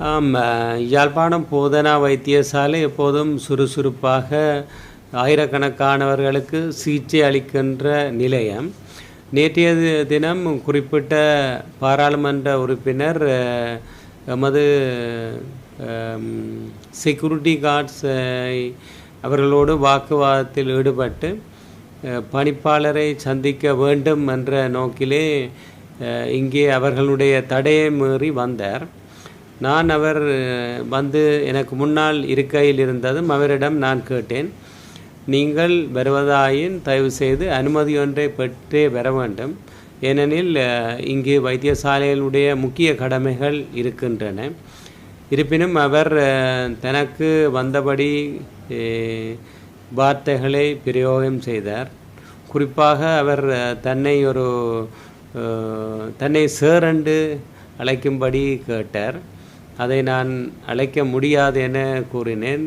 ஆம். யாழ்ப்பாணம் போதனா வைத்தியசாலை எப்போதும் சுறுசுறுப்பாக ஆயிரக்கணக்கானவர்களுக்கு சிகிச்சை அளிக்கின்ற நிலையம். நேற்றைய தினம் குறிப்பிட்ட பாராளுமன்ற உறுப்பினர் எமது செக்யூரிட்டி கார்ட்ஸ் அவர்களோடு வாக்குவாதத்தில் ஈடுபட்டு பணிப்பாளரை சந்திக்க வேண்டும் என்ற நோக்கிலே இங்கே அவர்களுடைய தடையை மீறி வந்தார். நான் அவர் வந்து எனக்கு முன்னால் இருக்கையில் இருந்ததும் அவரிடம் நான் கேட்டேன், நீங்கள் வருவதாயின் தயவு செய்து அனுமதி ஒன்றை பெற்றே வர வேண்டும், ஏனெனில் இங்கு வைத்தியசாலைகளுடைய முக்கிய கடமைகள் இருக்கின்றன. இருப்பினும் அவர் தனக்கு வந்தபடி வார்த்தைகளை பிரயோகம் செய்தார். குறிப்பாக அவர் தன்னை சேர் என்று அழைக்கும்படி கேட்டார். அதை நான் அழைக்க முடியாது என கூறினேன்.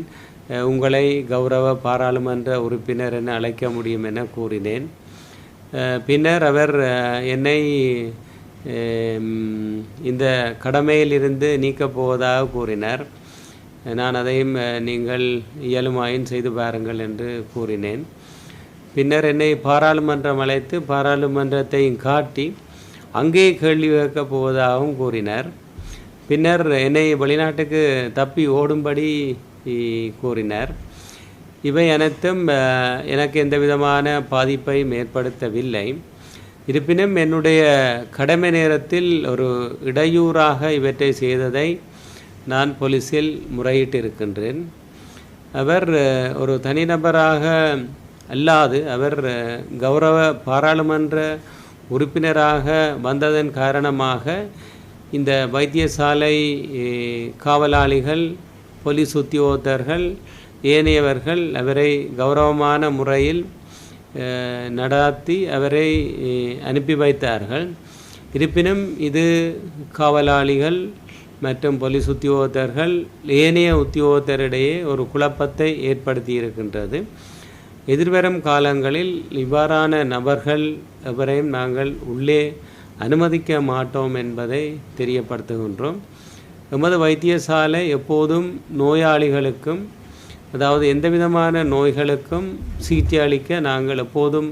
உங்களை கௌரவ பாராளுமன்ற உறுப்பினர் என அழைக்க முடியும் என கூறினேன். பின்னர் அவர் என்னை இந்த கடமையிலிருந்து நீக்கப் போவதாக கூறினார். நான் அதையும் நீங்கள் இயலுமாயின் செய்து பாருங்கள் என்று கூறினேன். பின்னர் என்னை பாராளுமன்றம் அழைத்து பாராளுமன்றத்தையும் காட்டி அங்கே கேள்வி கேட்கப் போவதாகவும் கூறினார். பின்னர் என்னை வெளிநாட்டுக்கு தப்பி ஓடும்படி கூறினார். இவை அனைத்தும் எனக்கு எந்த விதமான பாதிப்பையும் ஏற்படுத்தவில்லை. இருப்பினும் என்னுடைய கடமை நேரத்தில் ஒரு இடையூறாக இவற்றை செய்ததை நான் போலீஸில் முறையிட்டிருக்கின்றேன். அவர் ஒரு தனிநபராக அல்லாது அவர் கௌரவ பாராளுமன்ற உறுப்பினராக வந்ததன் காரணமாக இந்த வைத்தியசாலை காவலாளிகள், போலீஸ் உத்தியோகத்தர்கள், ஏனையவர்கள் அவரை கௌரவமான முறையில் நடாத்தி அவரை அனுப்பி வைத்தார்கள். இருப்பினும் இது காவலாளிகள் மற்றும் போலீஸ் உத்தியோகத்தர்கள் ஏனைய உத்தியோகத்தரிடையே ஒரு குழப்பத்தை ஏற்படுத்தி இருக்கின்றது. எதிர்வரும் காலங்களில் இவ்வாறான நபர்கள் எவரையும் நாங்கள் உள்ளே அனுமதிக்க மாட்டோம் என்பதை தெரியப்படுத்துகின்றோம். எமது வைத்தியசாலை எப்போதும் நோயாளிகளுக்கும், அதாவது எந்தவிதமான நோய்களுக்கும் சிகிச்சை அளிக்க நாங்கள் எப்போதும்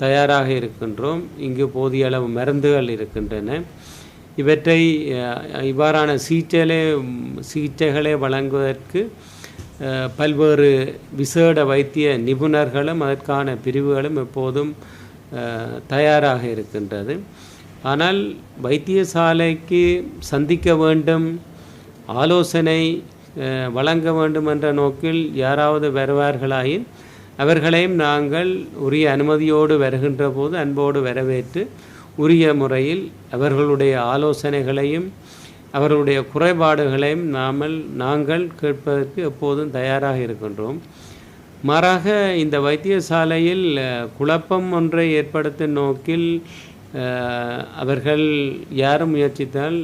தயாராக இருக்கின்றோம். இங்கு போதிய அளவு மருந்துகள் இருக்கின்றன. இவற்றை இவ்வாறான சிகிச்சைகளை வழங்குவதற்கு பல்வேறு விசேட வைத்திய நிபுணர்களும் அதற்கான பிரிவுகளும் எப்போதும் தயாராக இருக்கின்றது. ஆனால் வைத்தியசாலைக்கு சந்திக்க வேண்டும், ஆலோசனை வழங்க வேண்டும் என்ற நோக்கில் யாராவது வருவார்களாயின் அவர்களையும் நாங்கள் உரிய அனுமதியோடு வருகின்ற போது அன்போடு வரவேற்று உரிய முறையில் அவர்களுடைய ஆலோசனைகளையும் அவர்களுடைய குறைபாடுகளையும் நாங்கள் கேட்பதற்கு எப்போதும் தயாராக இருக்கின்றோம். மாறாக இந்த வைத்தியசாலையில் குழப்பம் ஒன்றை ஏற்படுத்தும் நோக்கில் அவர்கள் யாரும் முயற்சித்தால்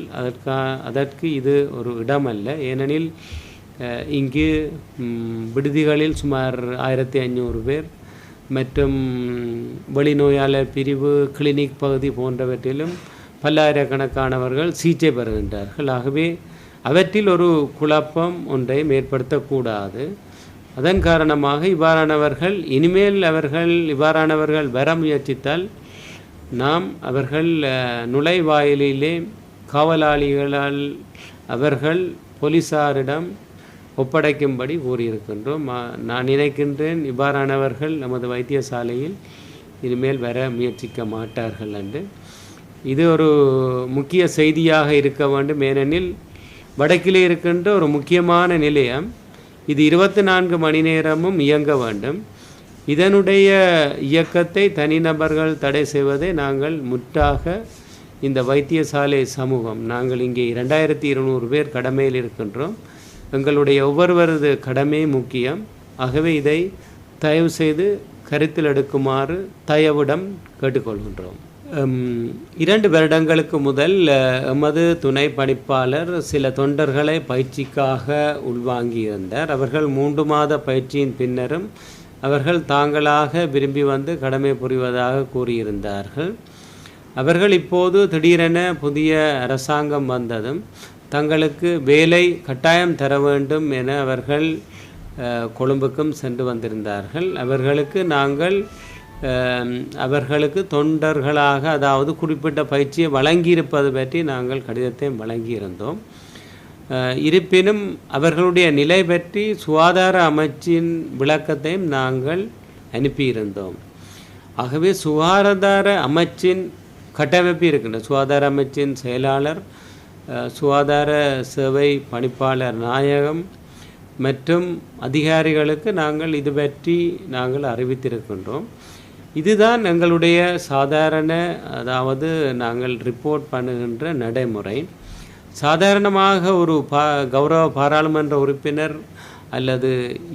அதற்கு இது ஒரு இடமல்ல. ஏனெனில் இங்கு விடுதிகளில் சுமார் 1500 பேர் மற்றும் வெளிநோயாளர் பிரிவு, கிளினிக் பகுதி போன்றவற்றிலும் பல்லாயிரக்கணக்கானவர்கள் சிகிச்சை பெறுகின்றார்கள். ஆகவே அவற்றில் ஒரு குழப்பம் ஒன்றை ஏற்படுத்தக்கூடாது. அதன் காரணமாக இனிமேல் இவ்வாறானவர்கள் வர முயற்சித்தால் நாம் அவர்கள் நுழைவாயிலிலே காவலாளிகளால் அவர்கள் போலீஸாரிடம் ஒப்படைக்கும்படி கூறியிருக்கின்றோம். நான் நினைக்கின்றேன் இவ்வாறானவர்கள் நமது வைத்தியசாலையில் இனிமேல் வர முயற்சிக்க மாட்டார்கள் என்று. இது ஒரு முக்கிய செய்தியாக இருக்க வேண்டும். ஏனெனில் வடக்கிலே இருக்கின்ற ஒரு முக்கியமான நிலையம் இது 24 மணி நேரமும் இயங்க வேண்டும். இதனுடைய இயக்கத்தை தனிநபர்கள் தடை செய்வதை நாங்கள் முற்றாக இந்த வைத்தியசாலை சமூகம், நாங்கள் இங்கே 2200 பேர் கடமையில் இருக்கின்றோம். எங்களுடைய ஒவ்வொருவரது கடமை முக்கியம். ஆகவே இதை தயவு செய்து கருத்தில் எடுக்குமாறு தயவுடன் கேட்டுக்கொள்கின்றோம். 2 வருடங்களுக்கு முதல் எமது துணை பணிப்பாளர் சில தொண்டர்களை பயிற்சிக்காக உள்வாங்கியிருந்தார். அவர்கள் 3 மாத பயிற்சியின் பின்னரும் அவர்கள் தாங்களாக விரும்பி வந்து கடமை புரிவதாக கூறியிருந்தார்கள். அவர்கள் இப்போது திடீரென புதிய அரசாங்கம் வந்ததும் தங்களுக்கு வேலை கட்டாயம் தர வேண்டும் என அவர்கள் கொழும்புக்கும் சென்று வந்திருந்தார்கள். அவர்களுக்கு நாங்கள் அவர்களுக்கு தொண்டர்களாக, அதாவது குறிப்பிட்ட பயிற்சியை வழங்கியிருப்பது பற்றி நாங்கள் கடிதத்தை வழங்கியிருந்தோம். இருப்பினும் அவர்களுடைய நிலை பற்றி சுகாதார அமைச்சின் விளக்கத்தையும் நாங்கள் அனுப்பியிருந்தோம். ஆகவே சுகாதார அமைச்சின் கட்டமைப்பு இருக்கின்ற சுகாதார அமைச்சின் செயலாளர், சுகாதார சேவை பணிப்பாளர் நாயகம் மற்றும் அதிகாரிகளுக்கு நாங்கள் இது பற்றி நாங்கள் அறிவித்திருக்கின்றோம். இதுதான் எங்களுடைய சாதாரண, அதாவது நாங்கள் ரிப்போர்ட் பண்ணுகின்ற நடைமுறை. சாதாரணமாக ஒரு கௌரவ பாராளுமன்ற உறுப்பினர் அல்லது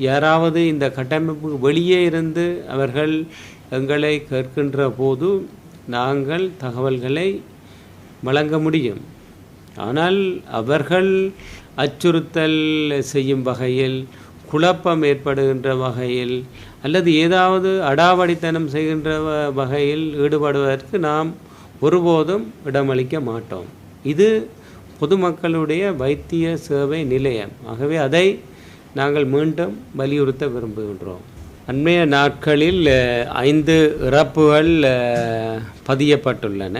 யாராவது இந்த கட்டமைப்புக்கு வெளியே இருந்து அவர்கள் எங்களை கேட்கின்ற போது நாங்கள் தகவல்களை வழங்க முடியும். ஆனால் அவர்கள் அச்சுறுத்தல் செய்யும் வகையில், குழப்பம் ஏற்படுகின்ற வகையில் அல்லது ஏதாவது அடாவடித்தனம் செய்கின்ற வகையில் ஈடுபடுவதற்கு நாம் ஒருபோதும் இடமளிக்க மாட்டோம். இது பொதுமக்களுடைய வைத்திய சேவை நிலையம். ஆகவே அதை நாங்கள் மீண்டும் வலியுறுத்த விரும்புகின்றோம். அண்மைய நாட்களில் 5 இறப்புகள் பதியப்பட்டுள்ளன.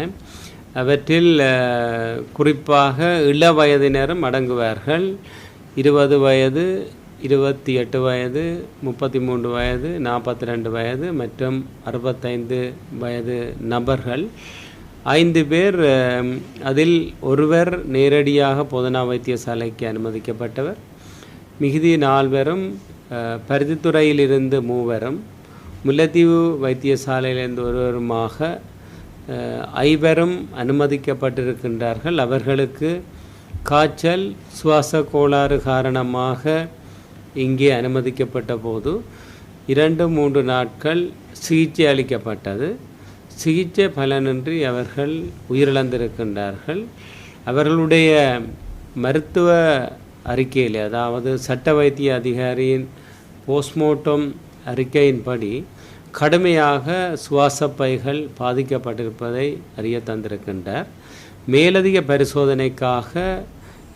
அவற்றில் குறிப்பாக இள வயதினரும் அடங்குவார்கள். 20 வயது, 28 வயது, 33 வயது, 42 வயது மற்றும் 65 வயது நபர்கள். 5 பேர், அதில் ஒருவர் நேரடியாக போதனா வைத்தியசாலைக்கு அனுமதிக்கப்பட்டவர். மிகுதி 4 பேரும் பருத்தித்துறையிலிருந்து 3 பேரும், முல்லைத்தீவு வைத்தியசாலையிலிருந்து ஒருவருமாக 5 பேரும் அனுமதிக்கப்பட்டிருக்கின்றார்கள். அவர்களுக்கு காய்ச்சல், சுவாச கோளாறு காரணமாக இங்கே அனுமதிக்கப்பட்ட போது 2-3 நாட்கள் சிகிச்சை அளிக்கப்பட்டது. சிகிச்சை பலனின்றி அவர்கள் உயிரிழந்திருக்கின்றார்கள். அவர்களுடைய மருத்துவ அறிக்கையில், அதாவது சட்ட வைத்திய அதிகாரியின் போஸ்ட்மார்ட்டம் அறிக்கையின்படி கடுமையாக சுவாச பைகள் பாதிக்கப்பட்டிருப்பதை அறிய தந்திருக்கின்றார். மேலதிக பரிசோதனைக்காக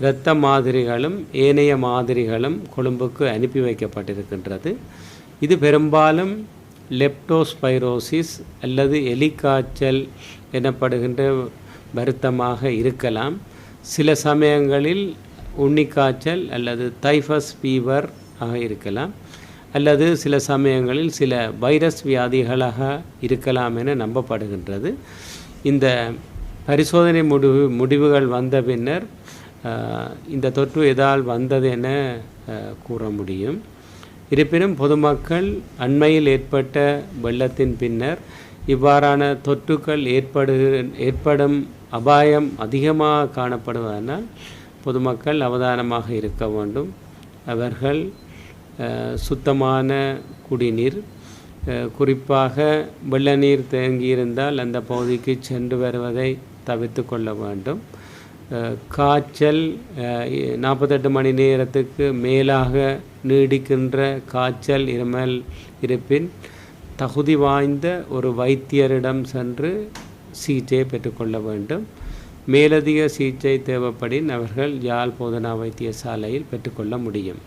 இரத்த மாதிரிகளும் ஏனைய மாதிரிகளும் கொழும்புக்கு அனுப்பி வைக்கப்பட்டிருக்கின்றது. இது பெரும்பாலும் லெப்டோஸ்பைரோசிஸ் அல்லது எலிக்காய்ச்சல் எனப்படுகின்ற வருத்தமாக இருக்கலாம். சில சமயங்களில் உன்னிக்காய்ச்சல் அல்லது தைஃபஸ் ஃபீவர் ஆக இருக்கலாம், அல்லது சில சமயங்களில் சில வைரஸ் வியாதிகளாக இருக்கலாம் என நம்பப்படுகின்றது. இந்த பரிசோதனை முடிவுகள் வந்த பின்னர் இந்த தொற்று எதால் வந்தது என கூற முடியும். இருப்பினும் பொதுமக்கள் அண்மையில் ஏற்பட்ட வெள்ளத்தின் பின்னர் இவ்வாறான தொற்றுக்கள் ஏற்படும் அபாயம் அதிகமாக காணப்படுவதனால் பொதுமக்கள் அவதானமாக இருக்க வேண்டும். அவர்கள் சுத்தமான குடிநீர், குறிப்பாக வெள்ள நீர் தேங்கியிருந்தால் அந்த பகுதிக்கு சென்று வருவதை தவிர்த்து கொள்ள வேண்டும். காய்ச்சல் 48 மணி நேரத்துக்கு மேலாக நீடிக்கின்ற காய்ச்சல், இருமல் இருப்பின் தகுதி வாய்ந்த ஒரு வைத்தியரிடம் சென்று சிகிச்சையை பெற்றுக்கொள்ள வேண்டும். மேலதிக சிகிச்சை தேவைப்படின் அவர்கள் யாழ் போதனா வைத்தியசாலையில் பெற்றுக்கொள்ள முடியும்.